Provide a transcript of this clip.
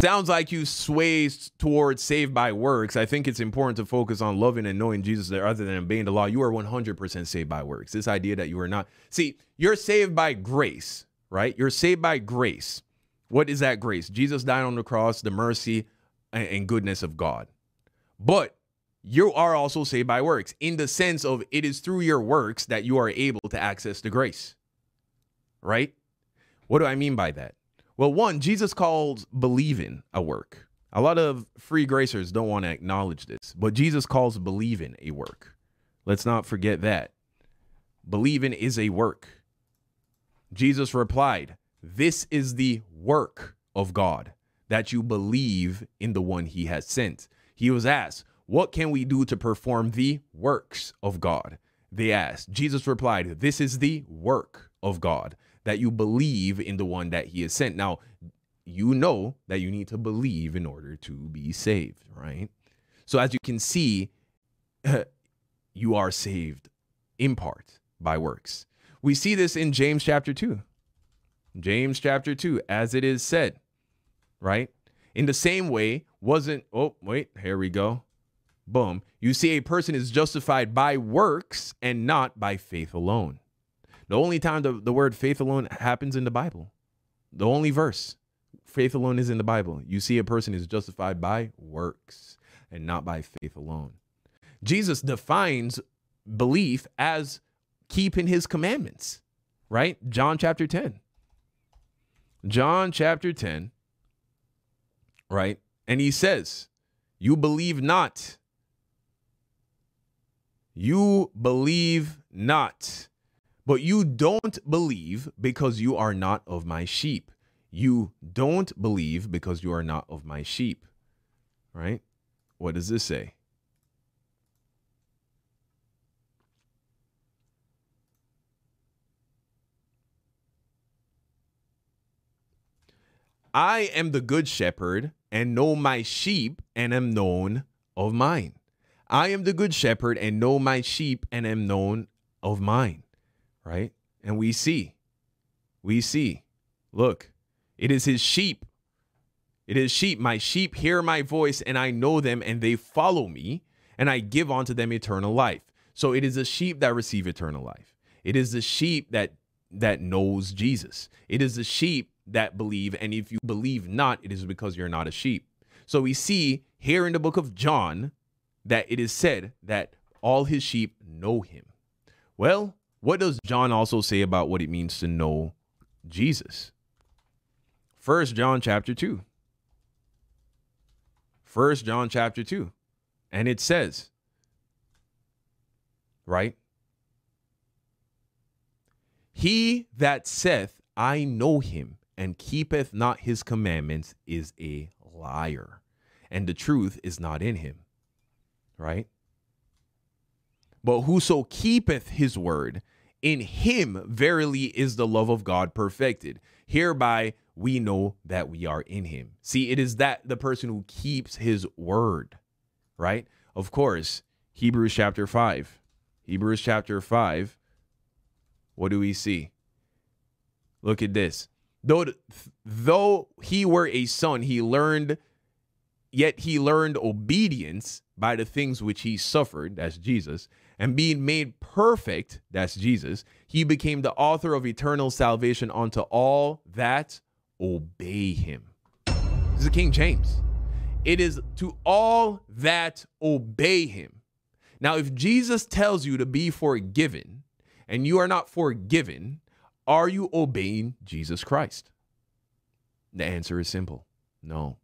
Sounds like you sway towards saved by works. I think it's important to focus on loving and knowing Jesus rather than obeying the law. You are 100% saved by works. This idea that you are not. See, you're saved by grace, right? You're saved by grace. What is that grace? Jesus died on the cross, the mercy and goodness of God. But you are also saved by works in the sense of it is through your works that you are able to access the grace, right? What do I mean by that? Well, one, Jesus calls believing a work. A lot of free gracers don't want to acknowledge this, but Jesus calls believing a work. Let's not forget that. Believing is a work. Jesus replied, "This is the work of God, that you believe in the one he has sent." He was asked, "What can we do to perform the works of God?" They asked. Jesus replied, "This is the work of God, that you believe in the one that he has sent." Now, you know that you need to believe in order to be saved, right? So as you can see, you are saved in part by works. We see this in James chapter 2. James chapter 2, as it is said, right? In the same way, here we go. Boom. You see, a person is justified by works and not by faith alone. The only time the word faith alone happens in the Bible, the only verse, faith alone is in the Bible. You see a person is justified by works and not by faith alone. Jesus defines belief as keeping his commandments, right? John chapter 10. John chapter 10, right? And he says, "You believe not. You believe not. But you don't believe because you are not of my sheep." You don't believe because you are not of my sheep. Right? What does this say? "I am the good shepherd and know my sheep and am known of mine." I am the good shepherd and know my sheep and am known of mine. Right? And we see, look, it is his sheep. It is sheep. "My sheep hear my voice and I know them and they follow me and I give unto them eternal life." So it is the sheep that receive eternal life. It is the sheep that knows Jesus. It is the sheep that believe. And if you believe not, it is because you're not a sheep. So we see here in the book of John that it is said that all his sheep know him. Well, what does John also say about what it means to know Jesus? 1 John chapter 2. 1 John chapter 2. And it says, right? "He that saith, I know him, and keepeth not his commandments is a liar, and the truth is not in him." Right? "But whoso keepeth his word, in him verily is the love of God perfected. Hereby we know that we are in him." See, it is that the person who keeps his word, right? Of course, Hebrews chapter 5. Hebrews chapter 5. What do we see? Look at this. Though he were a son, yet he learned obedience by the things which he suffered, that's Jesus, and being made perfect, that's Jesus, he became the author of eternal salvation unto all that obey him. This is King James. It is to all that obey him. Now, if Jesus tells you to be forgiven and you are not forgiven, are you obeying Jesus Christ? The answer is simple. No.